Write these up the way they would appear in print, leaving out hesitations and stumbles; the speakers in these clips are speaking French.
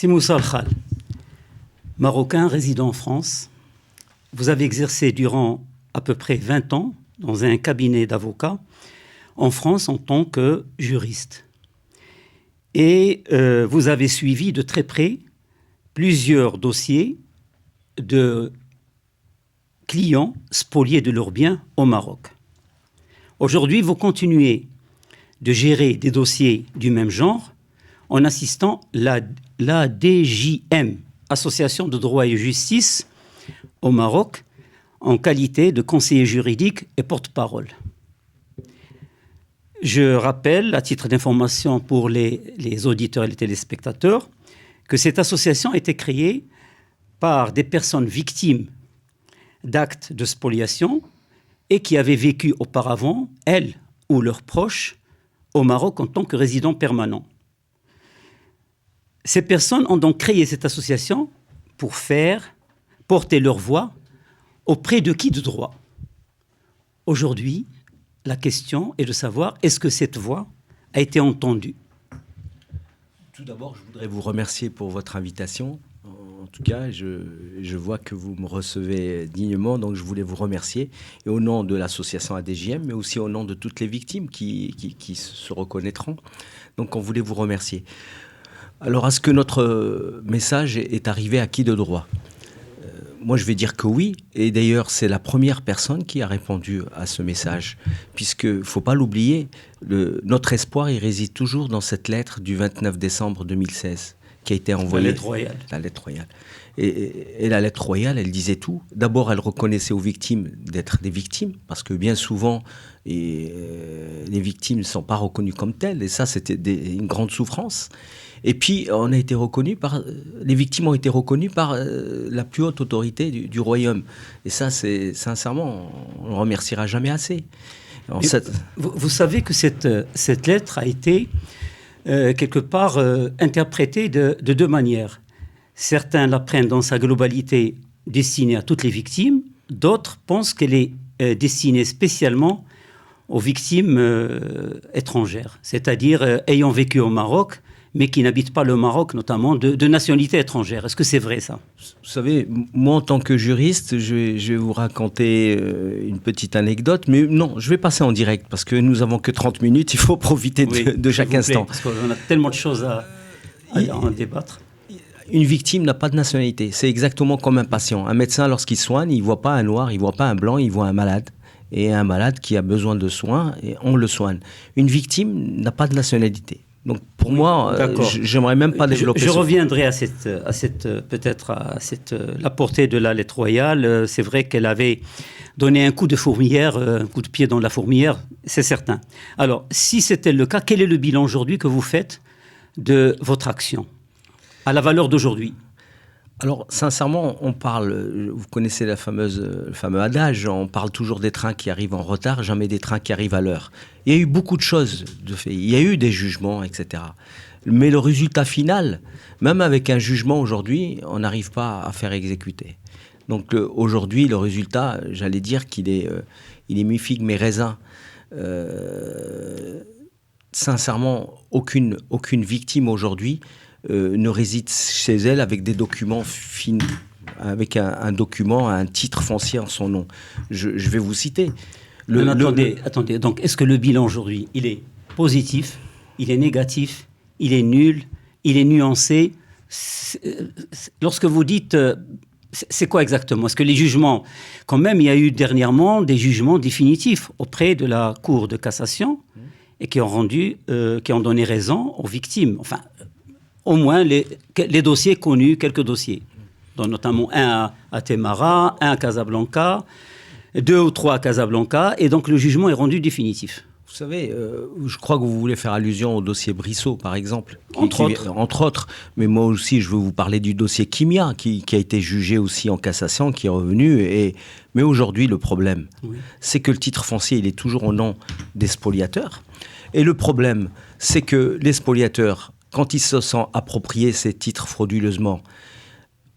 Si Moussa Al-Khal, marocain résidant en France, vous avez exercé durant à peu près 20 ans dans un cabinet d'avocats en France en tant que juriste. Et vous avez suivi de très près plusieurs dossiers de clients spoliés de leurs biens au Maroc. Aujourd'hui, vous continuez de gérer des dossiers du même genre en assistant la DJM, Association de droit et justice au Maroc, en qualité de conseiller juridique et porte-parole. Je rappelle, à titre d'information pour les auditeurs et les téléspectateurs, que cette association a été créée par des personnes victimes d'actes de spoliation et qui avaient vécu auparavant, elles ou leurs proches, au Maroc en tant que résidents permanents. Ces personnes ont donc créé cette association pour faire porter leur voix auprès de qui de droit. Aujourd'hui, la question est de savoir est-ce que cette voix a été entendue. Tout d'abord, je voudrais vous remercier pour votre invitation. En tout cas, je vois que vous me recevez dignement, donc je voulais vous remercier. Et au nom de l'association ADJM, mais aussi au nom de toutes les victimes qui se reconnaîtront. Donc on voulait vous remercier. Alors, est-ce que notre message est arrivé à qui de droit ? Moi, je vais dire que oui. Et d'ailleurs, c'est la première personne qui a répondu à ce message. Puisque, il ne faut pas l'oublier, notre espoir, il réside toujours dans cette lettre du 29 décembre 2016 qui a été envoyée. La lettre royale. La lettre royale. Et la lettre royale, elle disait tout. D'abord, elle reconnaissait aux victimes d'être des victimes. Parce que bien souvent, les victimes ne sont pas reconnues comme telles. Et ça, c'était une grande souffrance. Et puis, les victimes ont été reconnues par la plus haute autorité du royaume. Et ça, c'est sincèrement, on ne remerciera jamais assez. Vous savez que cette lettre a été quelque part interprétée de deux manières. Certains la prennent dans sa globalité destinée à toutes les victimes. D'autres pensent qu'elle est destinée spécialement aux victimes étrangères, c'est-à-dire ayant vécu au Maroc, mais qui n'habitent pas le Maroc, notamment de nationalité étrangère. Est-ce que c'est vrai, ça ? Vous savez, moi, en tant que juriste, je vais vous raconter une petite anecdote, mais non, je vais passer en direct, parce que nous n'avons que 30 minutes, il faut profiter de chaque instant. Parce qu'on a tellement de choses à en débattre. Une victime n'a pas de nationalité. C'est exactement comme un patient. Un médecin, lorsqu'il soigne, il ne voit pas un noir, il ne voit pas un blanc, il voit un malade. Et un malade qui a besoin de soins, et on le soigne. Une victime n'a pas de nationalité. Donc pour moi, j'aimerais même pas développer. Je reviendrai à la portée de la lettre royale. C'est vrai qu'elle avait donné un coup de fourmilière, un coup de pied dans la fourmilière, c'est certain. Alors, si c'était le cas, quel est le bilan aujourd'hui que vous faites de votre action à la valeur d'aujourd'hui ? Alors, sincèrement, on parle, vous connaissez le fameux adage, on parle toujours des trains qui arrivent en retard, jamais des trains qui arrivent à l'heure. Il y a eu beaucoup de choses de fait, il y a eu des jugements, etc. Mais le résultat final, même avec un jugement aujourd'hui, on n'arrive pas à faire exécuter. Donc aujourd'hui, le résultat, j'allais dire qu'il est mi-figue, mi-raisin. Sincèrement, aucune victime aujourd'hui ne réside chez elle avec des documents finis, avec un document, un titre foncier en son nom. Je vais vous citer. Attendez. Donc, est-ce que le bilan aujourd'hui, il est positif, il est négatif, il est nul, il est nuancé ? Lorsque vous dites... c'est quoi exactement ? Est-ce que les jugements... Quand même, il y a eu dernièrement des jugements définitifs auprès de la Cour de cassation et qui ont donné raison aux victimes. Enfin... au moins les dossiers connus, quelques dossiers, dont notamment un à Temara, un à Casablanca, 2 ou 3 à Casablanca, et donc le jugement est rendu définitif. Vous savez, je crois que vous voulez faire allusion au dossier Brissot, par exemple. Entre autres. Mais moi aussi, je veux vous parler du dossier Kimia, qui a été jugé aussi en cassation, qui est revenu. Mais aujourd'hui, le problème, c'est que le titre foncier, il est toujours au nom des spoliateurs. Et le problème, c'est que les spoliateurs... quand ils se sont appropriés ces titres frauduleusement,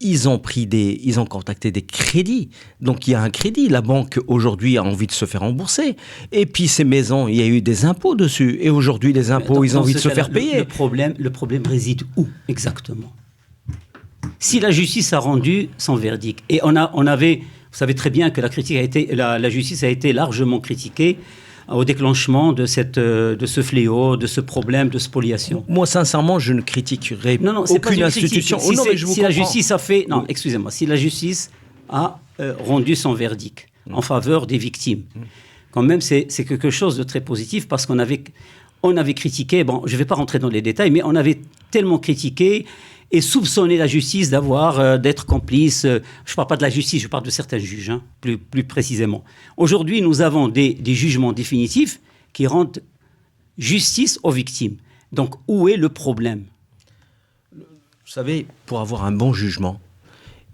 ils ont contacté des crédits. Donc il y a un crédit. La banque aujourd'hui a envie de se faire rembourser. Et puis ces maisons, il y a eu des impôts dessus. Et aujourd'hui, les impôts, ils ont envie de se faire payer. Le problème réside où exactement ? Si la justice a rendu son verdict, et on avait, vous savez très bien que la justice a été largement critiquée au déclenchement de ce fléau, de ce problème de spoliation. Moi, sincèrement, je ne critiquerai aucune institution. Si la justice a fait... Non, excusez-moi. Si la justice a rendu son verdict en faveur des victimes, quand même, c'est quelque chose de très positif parce qu'on avait critiqué... Bon, je ne vais pas rentrer dans les détails, mais on avait tellement critiqué et soupçonné la justice d'être complice. Je ne parle pas de la justice, je parle de certains juges, plus précisément. Aujourd'hui, nous avons des jugements définitifs qui rendent justice aux victimes. Donc, où est le problème ? Vous savez, pour avoir un bon jugement,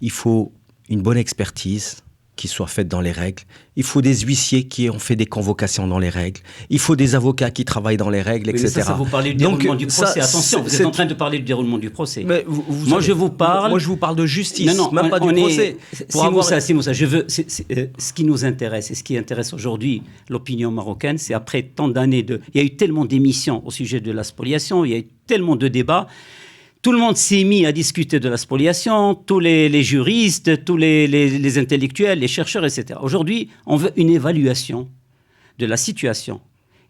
il faut une bonne expertise qui soit faite dans les règles. Il faut des huissiers qui ont fait des convocations dans les règles. Il faut des avocats qui travaillent dans les règles, etc. Ça vous parlez du déroulement du procès. Attention, vous êtes en train de parler du déroulement du procès. Mais moi, je vous parle de justice, même pas du procès. Moussa, ce qui nous intéresse et ce qui intéresse aujourd'hui l'opinion marocaine, c'est après tant d'années il y a eu tellement d'émissions au sujet de la spoliation, il y a eu tellement de débats. Tout le monde s'est mis à discuter de la spoliation, tous les juristes, tous les intellectuels, les chercheurs, etc. Aujourd'hui, on veut une évaluation de la situation.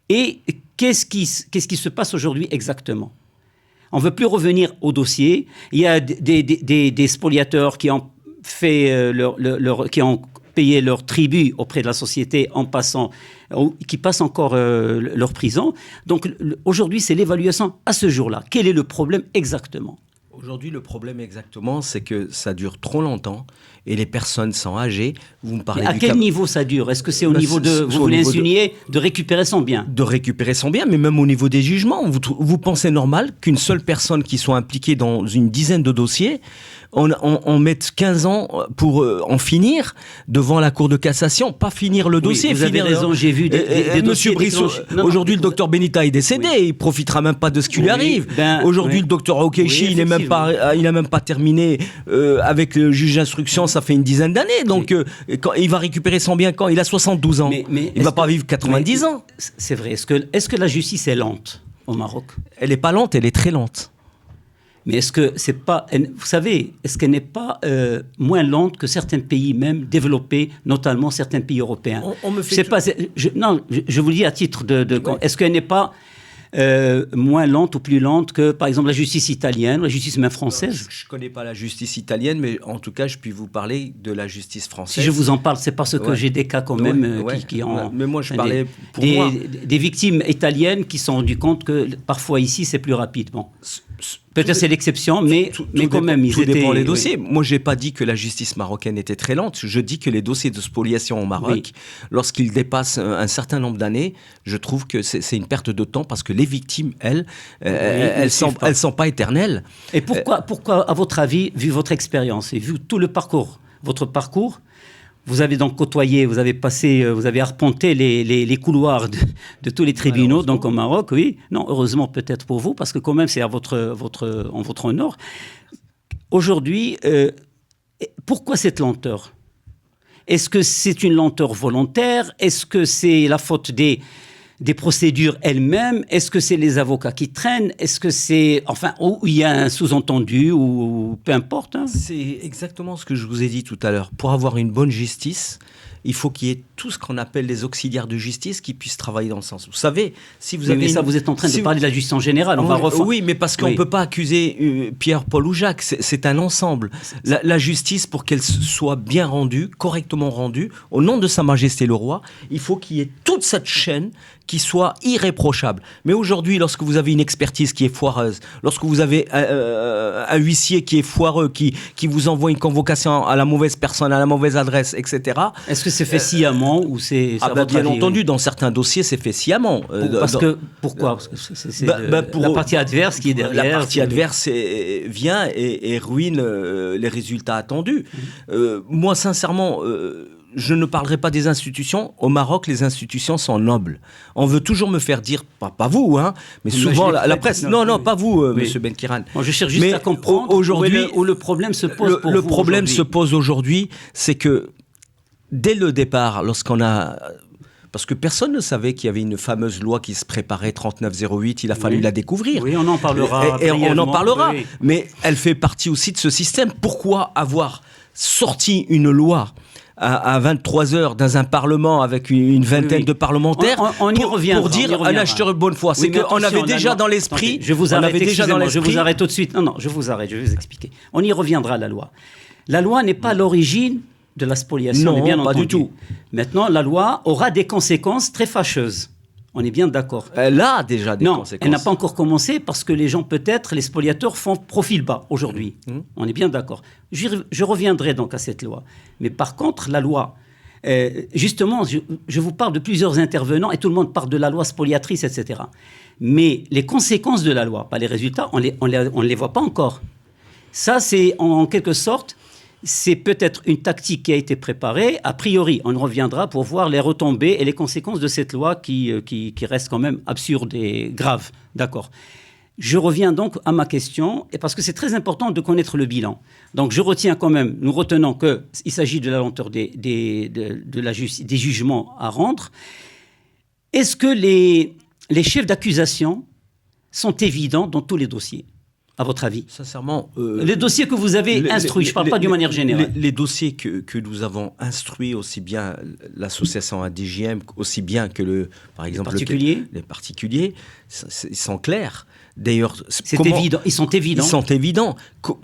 Et qu'est-ce qui se passe aujourd'hui exactement ? On ne veut plus revenir au dossier. Il y a des spoliateurs qui ont payé leur tribut auprès de la société qui passent encore leur prison. Donc aujourd'hui, c'est l'évaluation à ce jour-là. Quel est le problème exactement ? Aujourd'hui, le problème exactement, c'est que ça dure trop longtemps et les personnes sont âgées. Vous me parlez à quel niveau ça dure ? Est-ce que c'est au niveau de, vous voulez insinuer, de récupérer son bien ? De récupérer son bien, mais même au niveau des jugements. Vous pensez normal qu'une seule personne qui soit impliquée dans une dizaine de dossiers, on mette 15 ans pour en finir devant la Cour de cassation, pas finir le dossier. Oui, vous avez raison, j'ai vu des Monsieur Brissot, aujourd'hui le docteur Benita est décédé, il profitera même pas de ce qui lui arrive. Aujourd'hui le docteur Okechi, il a même pas terminé avec le juge d'instruction, ça fait une dizaine d'années, donc quand il va récupérer son bien quand il a 72 ans, il va pas vivre 90 ans. C'est vrai, est-ce que la justice est lente au Maroc ? Elle est pas lente, elle est très lente. Mais est-ce que c'est pas, vous savez, est-ce qu'elle n'est pas moins lente que certains pays même développés, notamment certains pays européens ? Je vous le dis à titre Oui. Est-ce qu'elle n'est pas moins lente ou plus lente que, par exemple, la justice italienne, la justice même française ? Je ne connais pas la justice italienne, mais en tout cas, je puis vous parler de la justice française. Si je vous en parle, c'est parce que j'ai des cas quand même qui ont... Mais moi, je parlais pour moi. Des victimes italiennes qui se sont rendues compte que parfois ici, c'est plus rapide. Bon. Peut-être c'est l'exception, mais quand même, tout dépend des dossiers. Moi, je n'ai pas dit que la justice marocaine était très lente. Je dis que les dossiers de spoliation au Maroc, lorsqu'ils dépassent un certain nombre d'années, je trouve que c'est une perte de temps parce que les victimes, elles sont pas éternelles. Et pourquoi, à votre avis, vu votre expérience et vu tout le parcours, votre parcours, vous avez donc côtoyé, vous avez arpenté les couloirs de tous les tribunaux donc au Maroc, oui. Non, heureusement peut-être pour vous, parce que quand même c'est en votre honneur. Aujourd'hui, pourquoi cette lenteur ? Est-ce que c'est une lenteur volontaire ? Est-ce que c'est la faute des procédures elles-mêmes ? Est-ce que c'est les avocats qui traînent ? Est-ce que c'est... Enfin, où il y a un sous-entendu ou peu importe. C'est exactement ce que je vous ai dit tout à l'heure. Pour avoir une bonne justice, il faut qu'il y ait tout ce qu'on appelle les auxiliaires de justice qui puissent travailler dans le sens. Vous savez, si vous avez... Mais ça, vous êtes en train de parler de la justice en général. Oui, mais parce qu'on ne peut pas accuser Pierre, Paul ou Jacques. C'est un ensemble. La justice, pour qu'elle soit bien rendue, correctement rendue, au nom de Sa Majesté le Roi, il faut qu'il y ait toute cette chaîne qui soit irréprochable. Mais aujourd'hui, lorsque vous avez une expertise qui est foireuse, lorsque vous avez un huissier qui est foireux, qui vous envoie une convocation à la mauvaise personne, à la mauvaise adresse, etc. Est-ce que c'est fait sciemment ou c'est... bien entendu, dans certains dossiers, c'est fait sciemment. Pourquoi ? Parce que c'est la partie adverse qui est derrière. La partie adverse vient et ruine les résultats attendus. Moi, sincèrement... je ne parlerai pas des institutions. Au Maroc, les institutions sont nobles. On veut toujours me faire dire, pas vous, mais souvent la presse. Non, pas vous, Monsieur Benkiran. Bon, je cherche juste à comprendre où le problème se pose pour vous. Le problème se pose aujourd'hui, c'est que dès le départ, lorsqu'on a Parce que personne ne savait qu'il y avait une fameuse loi qui se préparait, 3908, il a fallu la découvrir. Oui, on en parlera. Et on en parlera. Oui. Mais elle fait partie aussi de ce système. Pourquoi avoir sorti une loi à 23h dans un parlement avec une vingtaine de parlementaires on y reviendra, pour dire un acheteur de bonne foi? C'est qu'on avait déjà dans l'esprit... Je vous arrête tout de suite. Non, je vous arrête, je vais vous expliquer. On y reviendra à la loi. La loi n'est pas l'origine de la spoliation, non, bien pas entendu. Du tout. Maintenant, la loi aura des conséquences très fâcheuses. On est bien d'accord. Elle a déjà des conséquences. Non, elle n'a pas encore commencé parce que les gens, peut-être, les spoliateurs font profil bas aujourd'hui. On est bien d'accord. Je reviendrai donc à cette loi. Mais par contre, la loi, justement, je vous parle de plusieurs intervenants et tout le monde parle de la loi spoliatrice, etc. Mais les conséquences de la loi, pas les résultats, on ne les voit pas encore. Ça, c'est en quelque sorte... C'est peut-être une tactique qui a été préparée. A priori, on reviendra pour voir les retombées et les conséquences de cette loi qui reste quand même absurde et grave. D'accord. Je reviens donc à ma question, et parce que c'est très important de connaître le bilan. Donc je retiens quand même, nous retenons qu'il s'agit de la lenteur des jugements à rendre. Est-ce que les chefs d'accusation sont évidents dans tous les dossiers ? À votre avis? Sincèrement... les dossiers que vous avez instruits, je ne parle pas d'une manière générale. Les dossiers que nous avons instruits, aussi bien l'association ADJM, aussi bien que, par exemple, les particuliers, ils sont clairs. D'ailleurs, évident. Ils sont évidents. Ils sont évidents.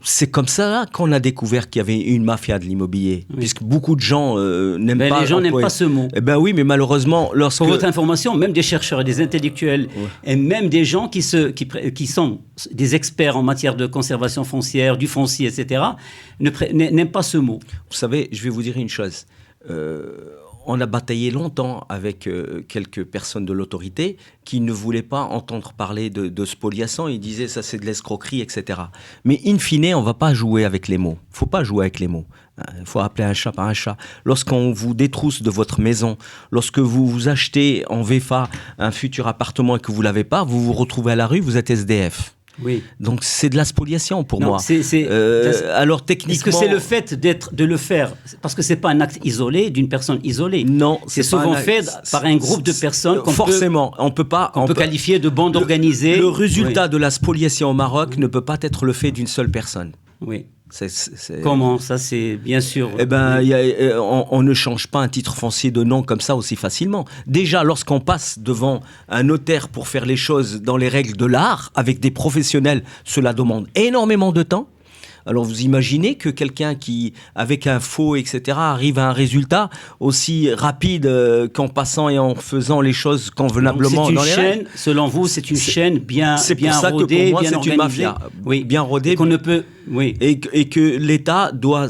C'est comme ça qu'on a découvert qu'il y avait une mafia de l'immobilier. Oui. Puisque beaucoup de gens n'aiment pas... Les gens n'aiment pas ce mot. Eh bien oui, mais malheureusement, lorsque... Pour votre information, même des chercheurs et des intellectuels, et même des gens qui sont des experts en matière de conservation foncière, du foncier, etc., n'aiment pas ce mot. Vous savez, je vais vous dire une chose. On a bataillé longtemps avec quelques personnes de l'autorité qui ne voulaient pas entendre parler de spoliation. Ils disaient ça c'est de l'escroquerie, etc. Mais in fine, on ne va pas jouer avec les mots. Il ne faut pas jouer avec les mots. Il faut appeler un chat par un chat. Lorsqu'on vous détrousse de votre maison, lorsque vous achetez en VFA un futur appartement et que vous ne l'avez pas, vous vous retrouvez à la rue, vous êtes SDF. Oui. Donc c'est de la spoliation pour moi. Alors techniquement, est-ce que c'est le fait de le faire parce que c'est pas un acte isolé d'une personne isolée? Non, c'est souvent fait par un groupe de personnes on peut qualifier de bande organisée. Le résultat de la spoliation au Maroc ne peut pas être le fait d'une seule personne. Oui. Comment ça, c'est bien sûr. Eh ben, on ne change pas un titre foncier de nom comme ça aussi facilement. Déjà, lorsqu'on passe devant un notaire pour faire les choses dans les règles de l'art, avec des professionnels, cela demande énormément de temps. Alors vous imaginez que quelqu'un qui, avec un faux, etc., arrive à un résultat aussi rapide qu'en passant et en faisant les choses convenablement dans les règles. Selon vous, c'est une chaîne bien rodée, bien organisée. C'est pour ça que pour moi, c'est une mafia. Oui. Bien rodée. Qu'on ne peut... Oui. Et que l'État doit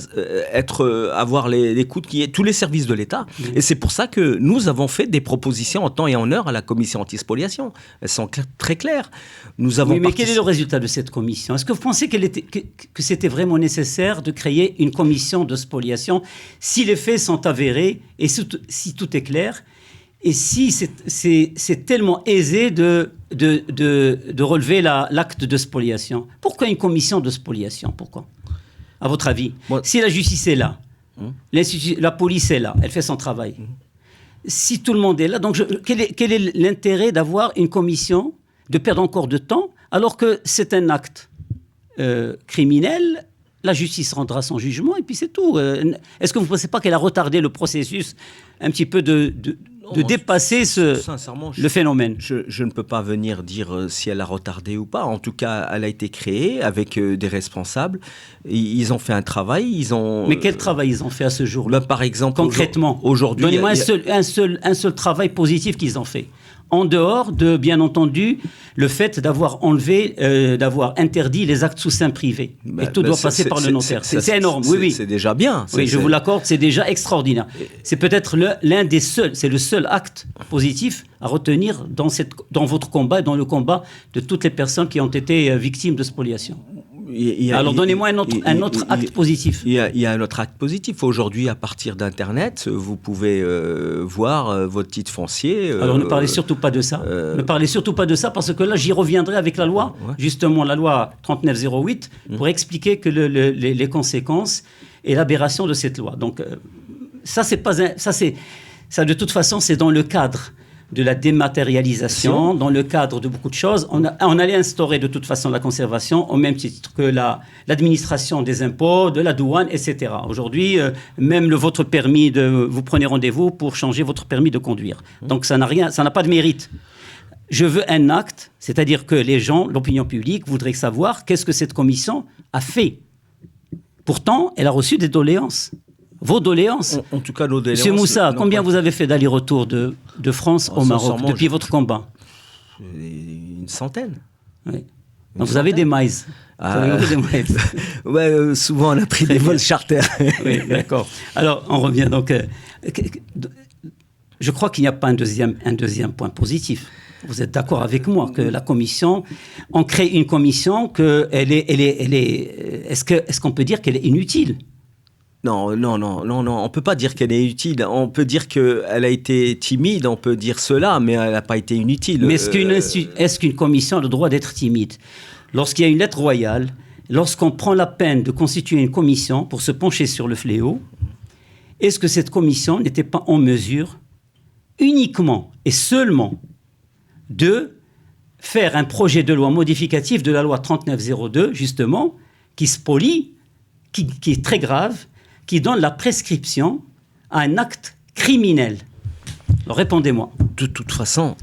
avoir l'écoute qui est tous les services de l'État. Oui. Et c'est pour ça que nous avons fait des propositions en temps et en heure à la commission anti-spoliation. Elles sont très claires. Nous avons mais quel est le résultat de cette commission? Est-ce que vous pensez que c'était vraiment nécessaire de créer une commission de spoliation si les faits sont avérés et si tout est clair et si c'est tellement aisé de relever l'acte de spoliation? Pourquoi une commission de spoliation? Pourquoi? À votre avis? Si la justice est là, la police est là, elle fait son travail. Si tout le monde est là, donc quel est l'intérêt d'avoir une commission, de perdre encore de temps, alors que c'est un acte criminel? La justice rendra son jugement et puis c'est tout. Est-ce que vous ne pensez pas qu'elle a retardé le processus un petit peu de dépasser le phénomène? Je ne peux pas venir dire si elle a retardé ou pas. En tout cas, elle a été créée avec des responsables. Ils ont fait un travail. Mais quel travail ils ont fait à ce jour-là? Par exemple, concrètement, aujourd'hui, donnez-moi un seul travail positif qu'ils ont fait. En dehors de, bien entendu, le fait d'avoir d'avoir interdit les actes sous seing privé. Et tout doit passer par le notaire. C'est énorme, oui. C'est déjà bien. Oui, je vous l'accorde, c'est déjà extraordinaire. C'est peut-être l'un des seuls, c'est le seul acte positif à retenir dans votre combat, dans le combat de toutes les personnes qui ont été victimes de spoliation. Alors donnez-moi un autre acte positif. Il y a un autre acte positif. Aujourd'hui, à partir d'Internet, vous pouvez voir votre titre foncier. Alors ne parlez surtout pas de ça. Ne parlez surtout pas de ça parce que là, j'y reviendrai avec la loi, justement la loi 3908, pour expliquer que les conséquences et l'aberration de cette loi. Donc ça, c'est pas Ça, de toute façon, c'est dans le cadre de la dématérialisation, dans le cadre de beaucoup de choses. On allait instaurer de toute façon la conservation au même titre que l'administration des impôts, de la douane, etc. Aujourd'hui, même votre permis, vous prenez rendez-vous pour changer votre permis de conduire. Donc ça n'a pas de mérite. Je veux un acte, c'est-à-dire que les gens, l'opinion publique, voudraient savoir qu'est-ce que cette commission a fait. Pourtant, elle a reçu des doléances. Vos doléances. En tout cas, nos doléances. Monsieur Moussa, combien vous avez fait d'aller-retour de France au Maroc depuis votre combat? Une centaine. Oui. Donc vous avez des maïs. Ouais, souvent on a pris des vols charter. Oui, d'accord. Alors, on revient donc. Je crois qu'il n'y a pas un deuxième point positif. Vous êtes d'accord avec moi que la commission, on crée une commission est-ce qu'on peut dire qu'elle est inutile? Non, on peut pas dire qu'elle est utile. On peut dire qu'elle a été timide, on peut dire cela, mais elle n'a pas été inutile. Mais est-ce qu'une commission a le droit d'être timide? Lorsqu'il y a une lettre royale, lorsqu'on prend la peine de constituer une commission pour se pencher sur le fléau, est-ce que cette commission n'était pas en mesure uniquement et seulement de faire un projet de loi modificatif de la loi 3902, justement, qui spolie, qui est très grave, qui donne la prescription à un acte criminel? Alors, répondez-moi. De toute façon...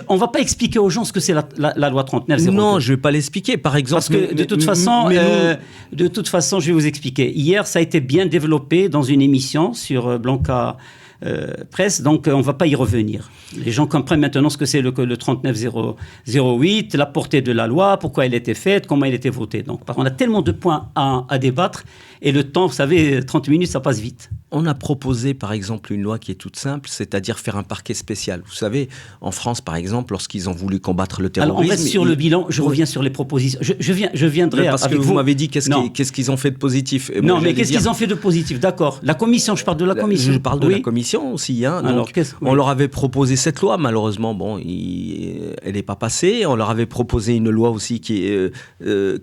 On ne va pas expliquer aux gens ce que c'est la loi 3902. Non, je ne vais pas l'expliquer, par exemple. Parce que de toute façon, je vais vous expliquer. Hier, ça a été bien développé dans une émission sur Blanca Presse, donc on ne va pas y revenir. Les gens comprennent maintenant ce que c'est le 3908, la portée de la loi, pourquoi elle était faite, comment elle était votée. Donc, on a tellement de points à débattre, et le temps, vous savez, 30 minutes, ça passe vite. On a proposé, par exemple, une loi qui est toute simple, c'est-à-dire faire un parquet spécial. Vous savez, en France, par exemple, lorsqu'ils ont voulu combattre le terrorisme... Alors, on reste sur le bilan, je reviens sur les propositions. Je viendrai parce avec que vous m'avez dit qu'est-ce qu'ils ont fait de positif. Et non, moi, mais qu'est-ce qu'ils ont fait de positif? D'accord. La commission, je parle de la commission. Je parle de la commission aussi. Hein. Alors, on leur avait proposé cette loi, malheureusement, elle n'est pas passée. On leur avait proposé une loi aussi qui est,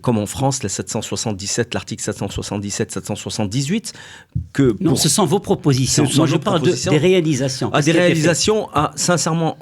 comme en France, l'article 777, 778, que... Non, ce sont vos propositions. Moi, je parle des réalisations. Des réalisations, sincèrement,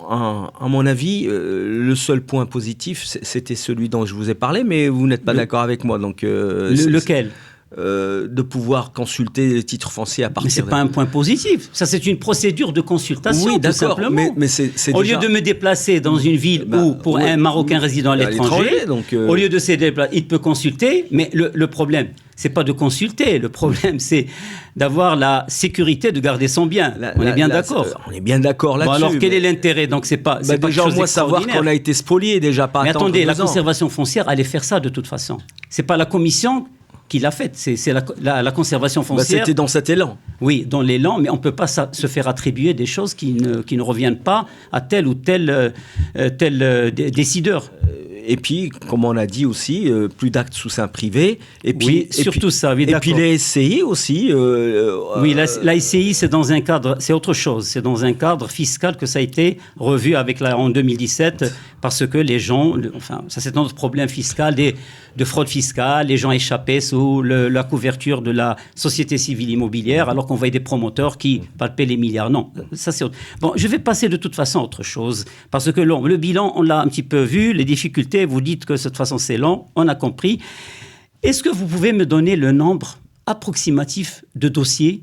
à mon avis, le seul point positif, c'était celui dont je vous ai parlé, mais vous n'êtes pas d'accord avec moi. Donc, lequel? De pouvoir consulter les titres fonciers à partir... Mais ce n'est pas un point positif. Ça, c'est une procédure de consultation, oui, tout simplement. Mais c'est au lieu de me déplacer dans une ville où, pour un Marocain résidant à l'étranger, au lieu de se déplacer, il peut consulter, mais le problème, ce n'est pas de consulter. Le problème, c'est d'avoir la sécurité de garder son bien. On est bien d'accord. On est bien d'accord là-dessus. Bon, alors, quel est l'intérêt? Donc, c'est pas déjà, quelque chose savoir qu'on a été spolié, déjà, pas attendre. Mais attendez, la conservation foncière allait faire ça de toute façon. Ce n'est pas la commission qui l'a faite, c'est la conservation foncière. C'était dans cet élan. Oui, dans l'élan, mais on ne peut pas se faire attribuer des choses qui ne reviennent pas à tel ou tel décideur. Et puis, comme on a dit aussi, plus d'actes sous seing privé. Et puis, oui, surtout ça, oui, et puis les SCI aussi. Oui, la SCI, c'est dans un cadre, c'est autre chose. C'est dans un cadre fiscal que ça a été revu en 2017, parce que les gens, ça c'est notre problème fiscal, de fraude fiscale, les gens échappaient sous la couverture de la société civile immobilière, alors qu'on voyait des promoteurs qui palpaient les milliards. Non, ça c'est autre. Bon, je vais passer de toute façon à autre chose, parce que le bilan, on l'a un petit peu vu, les difficultés, vous dites que de toute façon c'est long, on a compris. Est-ce que vous pouvez me donner le nombre approximatif de dossiers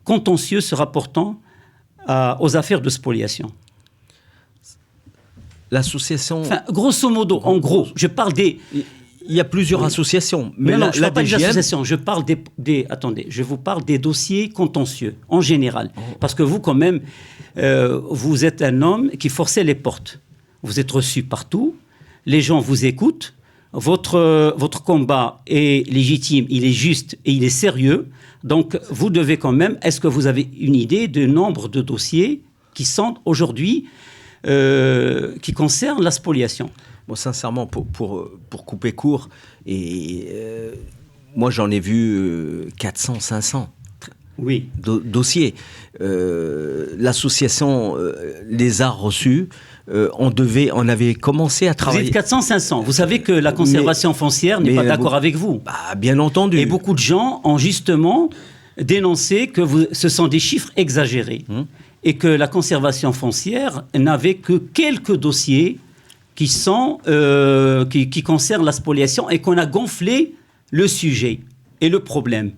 contentieux se rapportant aux affaires de spoliation? L'association... Enfin, grosso modo, en gros, je parle des... Il y a plusieurs associations. Mais non, je ne parle pas des associations, je parle attendez, je vous parle des dossiers contentieux, en général. Parce que vous, quand même, vous êtes un homme qui forçait les portes. Vous êtes reçu partout, les gens vous écoutent, votre combat est légitime, il est juste et il est sérieux. Donc, vous devez quand même... Est-ce que vous avez une idée du nombre de dossiers qui sont aujourd'hui... qui concernent la spoliation? Bon, sincèrement, pour couper court, moi j'en ai vu 400, 500 oui. Dossiers. L'association les a reçus. On avait commencé à travailler... Vous êtes 400, 500. Vous savez que la conservation foncière n'est pas d'accord avec vous. Bien entendu. Et beaucoup de gens ont justement dénoncé que ce sont des chiffres exagérés. et que la conservation foncière n'avait que quelques dossiers qui concernent la spoliation et qu'on a gonflé le sujet et le problème.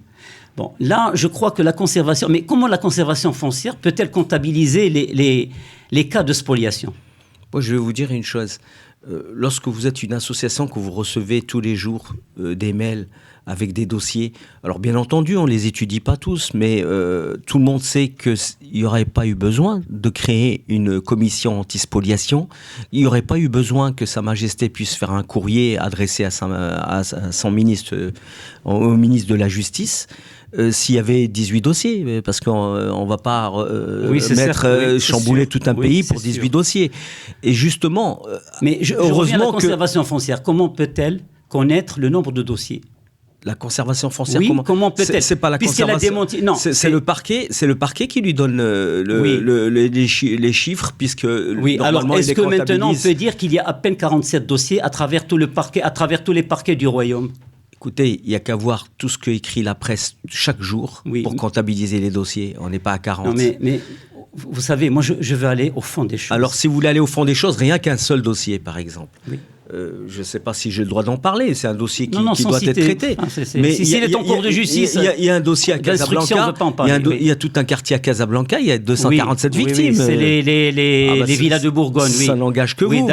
Bon, là, je crois que la conservation... Mais comment la conservation foncière peut-elle comptabiliser les cas de spoliation ? Moi, je vais vous dire une chose. Lorsque vous êtes une association, que vous recevez tous les jours des mails avec des dossiers, alors bien entendu, on ne les étudie pas tous, mais tout le monde sait qu'il n'y aurait pas eu besoin de créer une commission anti-spoliation. Il n'y aurait pas eu besoin que Sa Majesté puisse faire un courrier adressé à son ministre, au ministre de la Justice. S'il y avait 18 dossiers, parce qu'on ne va pas chambouler tout un pays pour 18 dossiers. Et justement, mais heureusement, la conservation foncière, comment peut-elle connaître le nombre de dossiers ? La conservation foncière, comment peut-elle ? C'est pas la conservation. Non, c'est le parquet qui lui donne les chiffres, puisque oui. Alors, est-ce que maintenant on peut dire qu'il y a à peine 47 dossiers à travers tous les parquets du royaume ? Écoutez, il n'y a qu'à voir tout ce qu'écrit la presse chaque jour pour comptabiliser les dossiers. On n'est pas à 40. Non, mais vous savez, moi, je veux aller au fond des choses. Alors, si vous voulez aller au fond des choses, rien qu'un seul dossier, par exemple. Oui. Je ne sais pas si j'ai le droit d'en parler. C'est un dossier qui doit être traité. Mais s'il est en cours de justice... Il y a un dossier à Casablanca. Il y a tout un quartier à Casablanca. Il y a 247 victimes. Oui, c'est les villas de Bourgogne. Ça n'engage que vous.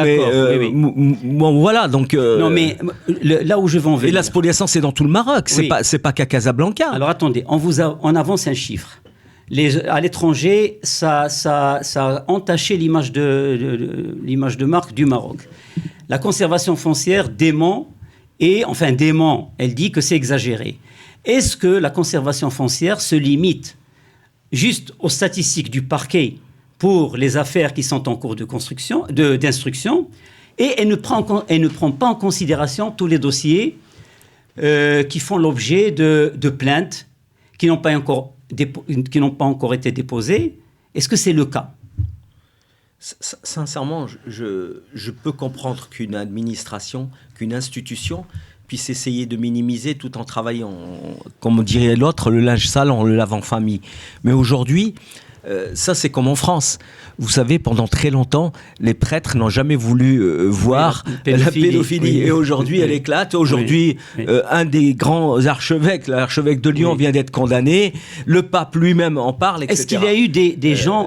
Bon, voilà, donc... non, mais là où je vais en venir... Et la spoliation, c'est dans tout le Maroc. C'est pas qu'à Casablanca. Alors, attendez. On avance un chiffre. À l'étranger, ça a entaché l'image de marque du Maroc. La conservation foncière dément, elle dit que c'est exagéré. Est-ce que la conservation foncière se limite juste aux statistiques du parquet pour les affaires qui sont en cours d'instruction, et elle ne prend pas en considération tous les dossiers qui font l'objet de plaintes qui n'ont pas encore été déposées? Est-ce que c'est le cas? Sincèrement, je peux comprendre qu'une administration, qu'une institution puisse essayer de minimiser tout en travaillant, comme dirait l'autre, le linge sale en le lave en famille. Mais aujourd'hui, ça c'est comme en France. Vous savez, pendant très longtemps, les prêtres n'ont jamais voulu voir la pédophilie. Et aujourd'hui, elle éclate. Aujourd'hui, un des grands archevêques, l'archevêque de Lyon, vient d'être condamné. Le pape lui-même en parle, etc. Est-ce qu'il y a eu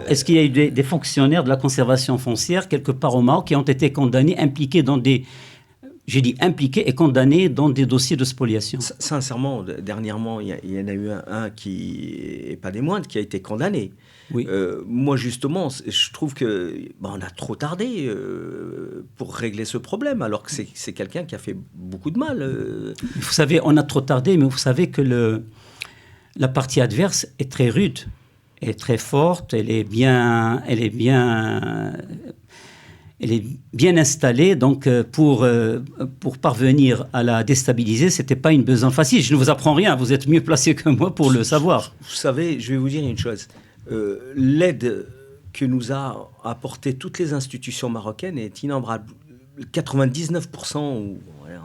est-ce qu'il y a eu des fonctionnaires de la conservation foncière, quelque part au Maroc, qui ont été condamnés, impliqués et condamnés dans des dossiers de spoliation? Sincèrement, dernièrement, il y en a eu un qui n'est pas des moindres, qui a été condamné. Oui. Moi, justement, je trouve qu'on a trop tardé pour régler ce problème, alors que c'est quelqu'un qui a fait beaucoup de mal. Vous savez, on a trop tardé, mais vous savez que la partie adverse est très rude, est très forte, elle est bien installée, donc pour parvenir à la déstabiliser, c'était pas une besogne facile. Je ne vous apprends rien, vous êtes mieux placé que moi pour le savoir. Vous savez, je vais vous dire une chose. L'aide que nous a apportée toutes les institutions marocaines est innombrable. 99%, ou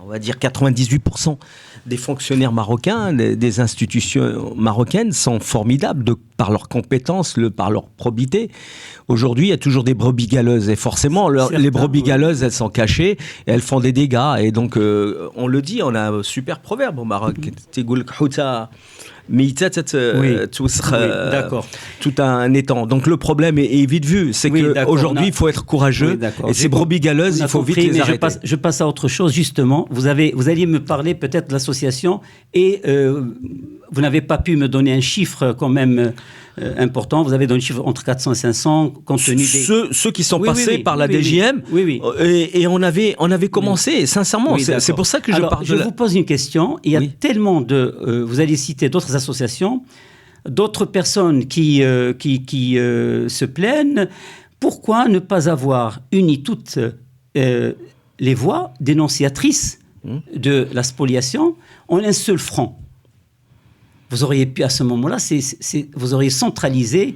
on va dire 98% des fonctionnaires marocains, des institutions marocaines sont formidables par leurs compétences, par leur probité. Aujourd'hui, il y a toujours des brebis galeuses. Et forcément, les brebis galeuses, elles sont cachées et elles font des dégâts. Et donc, on le dit, on a un super proverbe au Maroc. Tout un étang. Donc le problème est vite vu. C'est qu'aujourd'hui, il faut être courageux. Et ces brebis galeuses, il faut vite les arrêter. Je passe à autre chose, justement. Vous alliez me parler peut-être de l'association et vous n'avez pas pu me donner un chiffre quand même important. Vous avez donné un chiffre entre 400 et 500 compte tenu des... Ceux qui sont passés par la DGM. Et on avait commencé, sincèrement. C'est pour ça que je parle je vous pose une question. Il y a tellement de... vous allez citer d'autres associations, d'autres personnes qui se plaignent. Pourquoi ne pas avoir uni toutes les voix dénonciatrices de la spoliation en un seul front? Vous auriez pu, à ce moment-là, vous auriez centralisé,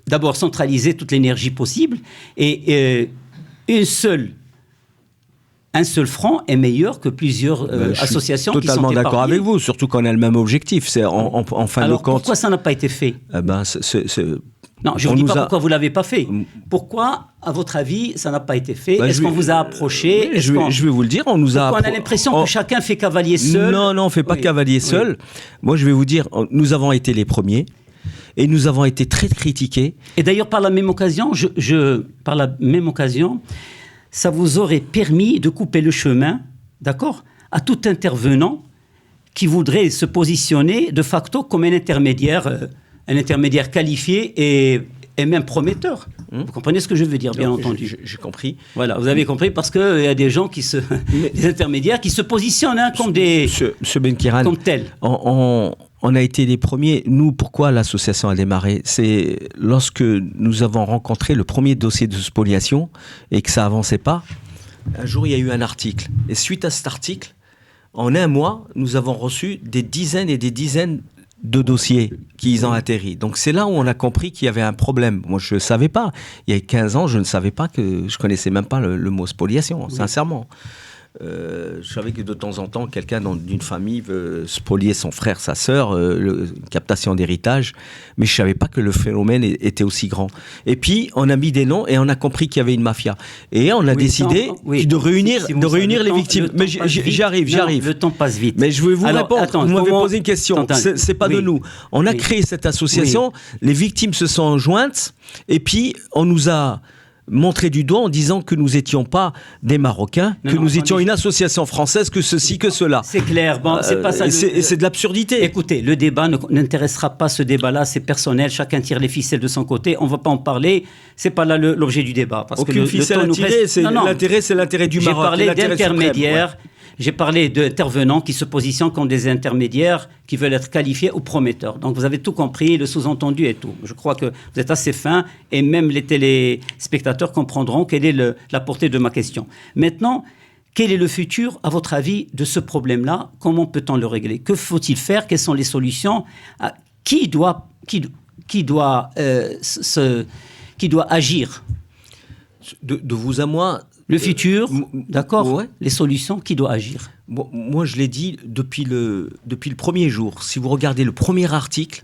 d'abord centraliser toute l'énergie possible et une seule un seul front est meilleur que plusieurs associations qui sont totalement épargnées. d'accord avec vous, surtout qu'on a le même objectif. C'est en fin Alors, de compte. pourquoi ça n'a pas été fait? Non, je ne vous dis pas pourquoi vous ne l'avez pas fait. Pourquoi, à votre avis, ça n'a pas été fait? Est-ce qu'on vous a approché? Je vais vous le dire, on nous a... On a l'impression que chacun fait cavalier seul. Non, on ne fait pas cavalier seul. Moi, je vais vous dire, nous avons été les premiers et nous avons été très critiqués. Et d'ailleurs, par la même occasion, ça vous aurait permis de couper le chemin, d'accord, à tout intervenant qui voudrait se positionner de facto comme un intermédiaire qualifié et même prometteur. Vous comprenez ce que je veux dire, bien entendu. J'ai compris. Voilà, vous avez compris, parce qu'il y a des gens des intermédiaires qui se positionnent comme des... Monsieur Benkiran, comme tels. On a été les premiers. Nous, pourquoi l'association a démarré? C'est lorsque nous avons rencontré le premier dossier de spoliation et que ça avançait pas. Un jour, il y a eu un article. Et suite à cet article, en un mois, nous avons reçu des dizaines et des dizaines de dossiers qui ont atterri. Donc c'est là où on a compris qu'il y avait un problème. Moi, je ne savais pas. Il y a 15 ans, je ne savais pas je connaissais même pas le mot spoliation, sincèrement. Je savais que de temps en temps, quelqu'un d'une famille veut spolier son frère, sa sœur, captation d'héritage, mais je ne savais pas que le phénomène était aussi grand. Et puis, on a mis des noms et on a compris qu'il y avait une mafia. Et on a décidé de réunir les victimes. Mais j'arrive. Le temps passe vite. Mais je vais vous répondre. Vous m'avez posé une question. Ce n'est pas de nous. On a créé cette association, les victimes se sont jointes, et puis on nous a montré du doigt en disant que nous n'étions pas des Marocains, que nous étions une association française, que ceci, que cela. C'est clair, c'est pas ça. C'est de l'absurdité. Écoutez, le débat n'intéressera pas ce débat-là, c'est personnel, chacun tire les ficelles de son côté, on ne va pas en parler, c'est pas là l'objet du débat. Parce aucune ficelle à tirer, c'est l'intérêt du Maroc. J'ai parlé d'intermédiaires. J'ai parlé d'intervenants qui se positionnent comme des intermédiaires qui veulent être qualifiés ou prometteurs. Donc vous avez tout compris, le sous-entendu et tout. Je crois que vous êtes assez fin et même les téléspectateurs comprendront quelle est la portée de ma question. Maintenant, quel est le futur, à votre avis, de ce problème-là? Comment peut-on le régler? Que faut-il faire? Quelles sont les solutions? Qui doit agir? De vous à moi... Le futur, d'accord, les solutions, qui doit agir? Moi, je l'ai dit depuis le premier jour. Si vous regardez le premier article,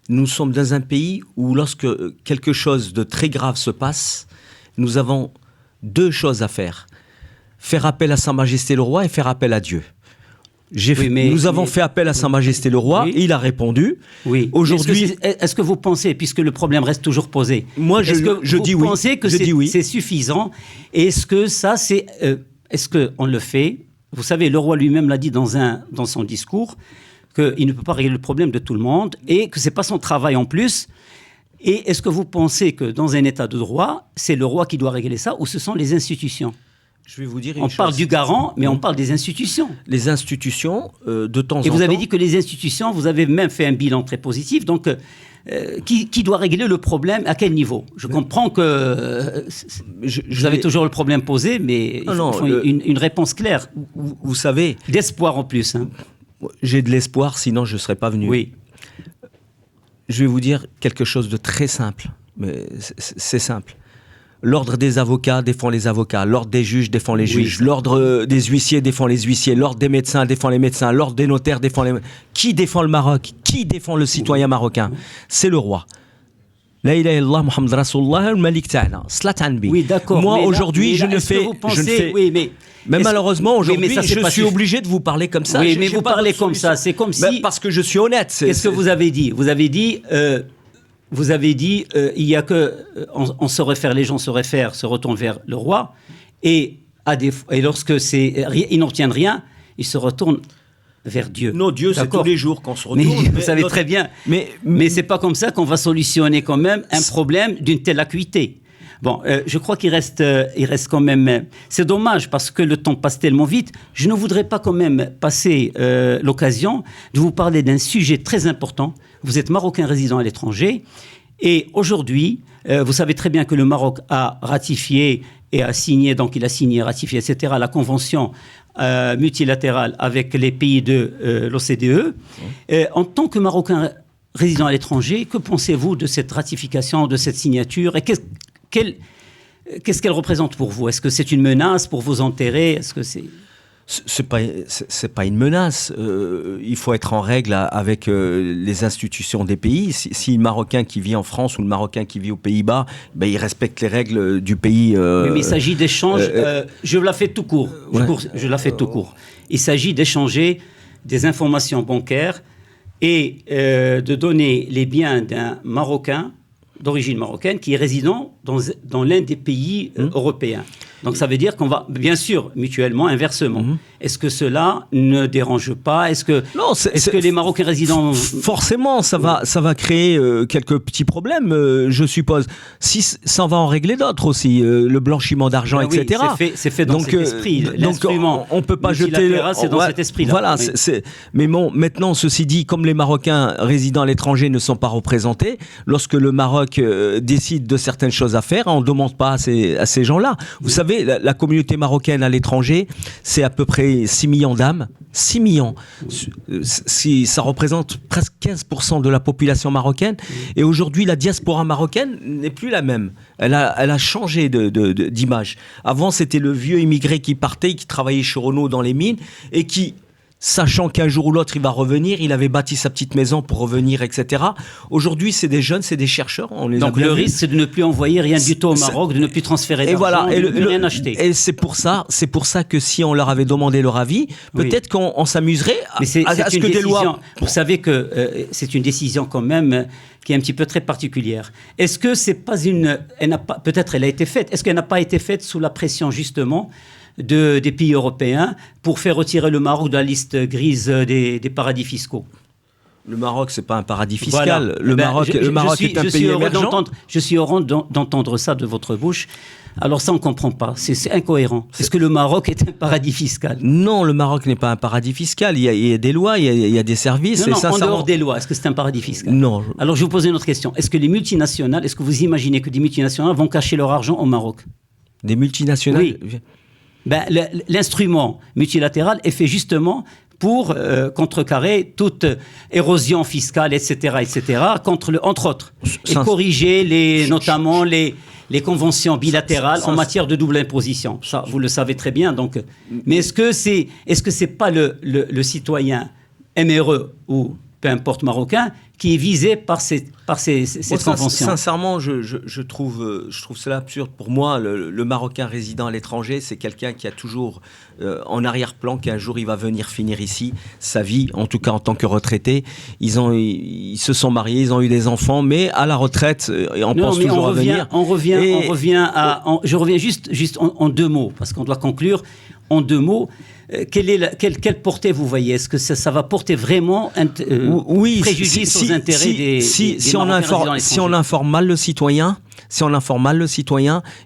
nous sommes dans un pays où lorsque quelque chose de très grave se passe, nous avons deux choses à faire. Faire appel à Sa Majesté le Roi et faire appel à Dieu. Nous avons fait appel à Sa Majesté le Roi, il a répondu. Oui. Aujourd'hui, est-ce que vous pensez, puisque le problème reste toujours posé, moi je dis oui. Vous pensez que c'est suffisant? Et est-ce que ça, est-ce qu'on le fait? Vous savez, le roi lui-même l'a dit dans son discours, qu'il ne peut pas régler le problème de tout le monde et que ce n'est pas son travail en plus. Et est-ce que vous pensez que dans un état de droit, c'est le roi qui doit régler ça ou ce sont les institutions? Je vais vous dire on parle du garant, mais on parle des institutions. Les institutions, de temps en temps... Et vous avez dit que les institutions, vous avez même fait un bilan très positif. Donc, qui doit régler le problème? À quel niveau? Je comprends que vous avez toujours le problème posé, mais il faut une réponse claire. Vous savez... D'espoir en plus. Hein. J'ai de l'espoir, sinon je ne serais pas venu. Oui. Je vais vous dire quelque chose de très simple. Mais c'est simple. L'ordre des avocats défend les avocats, l'ordre des juges défend les juges, l'ordre des huissiers défend les huissiers, l'ordre des médecins défend les médecins, l'ordre des notaires défend les... Qui défend le Maroc? Qui défend le citoyen marocain? C'est le roi. La ilaha illallah Muhammad Rasulullah al-Malik ta'ala. Salat anbi. Oui, d'accord. Moi, aujourd'hui, je ne fais... Oui, mais malheureusement, aujourd'hui, je suis obligé de vous parler comme ça. Oui, mais vous parlez comme ça, c'est comme si... Parce que je suis honnête. Qu'est-ce que vous avez dit? Vous avez dit... il y a que les gens se retournent vers le roi et lorsque ils n'obtiennent rien, ils se retournent vers Dieu. Non, Dieu, c'est tous les jours qu'on se retourne. Mais vous savez très bien. Mais c'est pas comme ça qu'on va solutionner quand même un problème d'une telle acuité. Bon, je crois qu'il reste quand même... C'est dommage parce que le temps passe tellement vite. Je ne voudrais pas quand même passer l'occasion de vous parler d'un sujet très important. Vous êtes Marocain résident à l'étranger et aujourd'hui, vous savez très bien que le Maroc a ratifié et a signé, donc il a signé, ratifié, etc., la convention multilatérale avec les pays de l'OCDE. En tant que Marocain résident à l'étranger, que pensez-vous de cette ratification, de cette signature et qu'est-ce qu'elle représente pour vous? Est-ce que c'est une menace pour vos intérêts? Est-ce que c'est... C'est pas une menace. Il faut être en règle avec les institutions des pays. Si le Marocain qui vit en France ou le Marocain qui vit aux Pays-Bas, ben, il respecte les règles du pays. Mais il s'agit d'échanges. Je la fais tout court. Je la fais tout court. Il s'agit d'échanger des informations bancaires et de donner les biens d'un Marocain d'origine marocaine qui est résident dans l'un des pays européens. Donc ça veut dire qu'on va, bien sûr, mutuellement, inversement. Est-ce que cela ne dérange pas? Est-ce que les Marocains résidents... Forcément, ça va créer quelques petits problèmes, je suppose. Si ça va en régler d'autres aussi, le blanchiment d'argent, etc. Oui, c'est fait dans cet esprit. L'instrument on peut pas jeter... C'est dans cet esprit-là. Voilà, oui. Mais bon, maintenant, ceci dit, comme les Marocains résidant à l'étranger ne sont pas représentés, lorsque le Maroc décide de certaines choses à faire, on ne demande pas à ces gens-là. Vous savez, la communauté marocaine à l'étranger, c'est à peu près 6 millions d'âmes. 6 millions. Ça représente presque 15% de la population marocaine. Et aujourd'hui, la diaspora marocaine n'est plus la même. Elle a changé d'image. Avant, c'était le vieux immigré qui partait, qui travaillait chez Renault dans les mines et qui... sachant qu'un jour ou l'autre il va revenir, il avait bâti sa petite maison pour revenir, etc. Aujourd'hui, c'est des jeunes, c'est des chercheurs. Donc le risque, c'est de ne plus envoyer rien du tout au Maroc, de ne plus transférer d'argent, de ne plus rien acheter. Et c'est pour ça que si on leur avait demandé leur avis, peut-être qu'on s'améuserait à ce que des lois... Vous savez que c'est une décision quand même qui est un petit peu très particulière. Est-ce que c'est pas peut-être elle a été faite, est-ce qu'elle n'a pas été faite sous la pression justement des pays européens pour faire retirer le Maroc de la liste grise des paradis fiscaux? Le Maroc, c'est pas un paradis fiscal. Voilà. Le Maroc est un pays émergent. Je suis heureux d'entendre ça de votre bouche. Alors ça, on ne comprend pas. C'est incohérent. Est-ce que le Maroc est un paradis fiscal? Non, le Maroc n'est pas un paradis fiscal. Il y a des lois, il y a des services. Non, en dehors des lois, est-ce que c'est un paradis fiscal? Non. Alors je vous pose une autre question. Est-ce que les multinationales, est-ce que vous imaginez que des multinationales vont cacher leur argent au Maroc? Des multinationales? Oui. Ben, l'instrument multilatéral est fait justement pour contrecarrer toute érosion fiscale, etc., entre autres, et corriger notamment les conventions bilatérales en matière de double imposition. Ça, vous le savez très bien. Donc, mais est-ce que c'est pas le citoyen MRE ou peu importe marocain qui est visé par cette convention? Sincèrement, je trouve cela absurde. Pour moi, le Marocain résident à l'étranger, c'est quelqu'un qui a toujours en arrière-plan qu'un jour il va venir finir ici sa vie, en tout cas en tant que retraité. Ils se sont mariés, ils ont eu des enfants, mais à la retraite, on pense toujours à venir. Je reviens juste en deux mots, parce qu'on doit conclure en deux mots. Quelle portée vous voyez? Est-ce que ça va porter vraiment préjudice aux intérêts des Marocains? Si on informe mal le citoyen,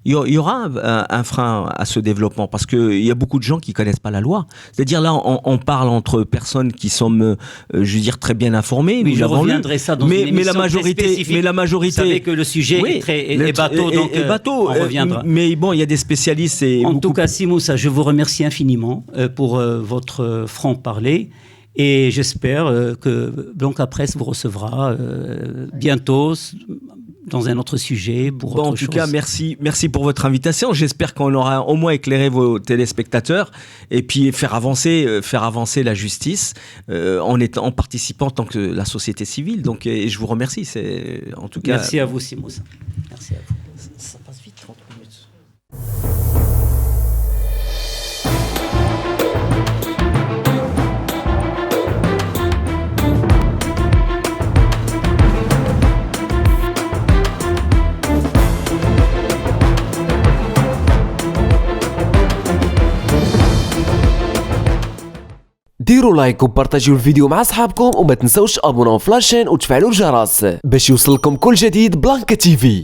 il y aura un frein à ce développement, parce qu'il y a beaucoup de gens qui ne connaissent pas la loi. C'est-à-dire là, on parle entre personnes qui sont, je veux dire, très bien informées. Oui, je reviendrai ça dans une émission mais la majorité... Vous savez que le sujet est bateau, donc on reviendra. Mais bon, il y a des spécialistes... En tout cas, Si Moussa, je vous remercie infiniment pour votre franc-parler. Et j'espère que Blanca Presse vous recevra bientôt dans un autre sujet pour autre chose. En tout cas, merci pour votre invitation. J'espère qu'on aura au moins éclairé vos téléspectateurs et puis faire avancer la justice en participant en tant que la société civile. Donc, et je vous remercie. En tout cas. Merci à vous, Si Moussa. Merci à vous. Ça passe vite, 30 minutes. ديروا لايك وبارطاجيو الفيديو مع اصحابكم وما تنسوش ابوناو فلاشين وتفعلوا الجرس باش يوصلكم كل جديد بلانكا تيفي.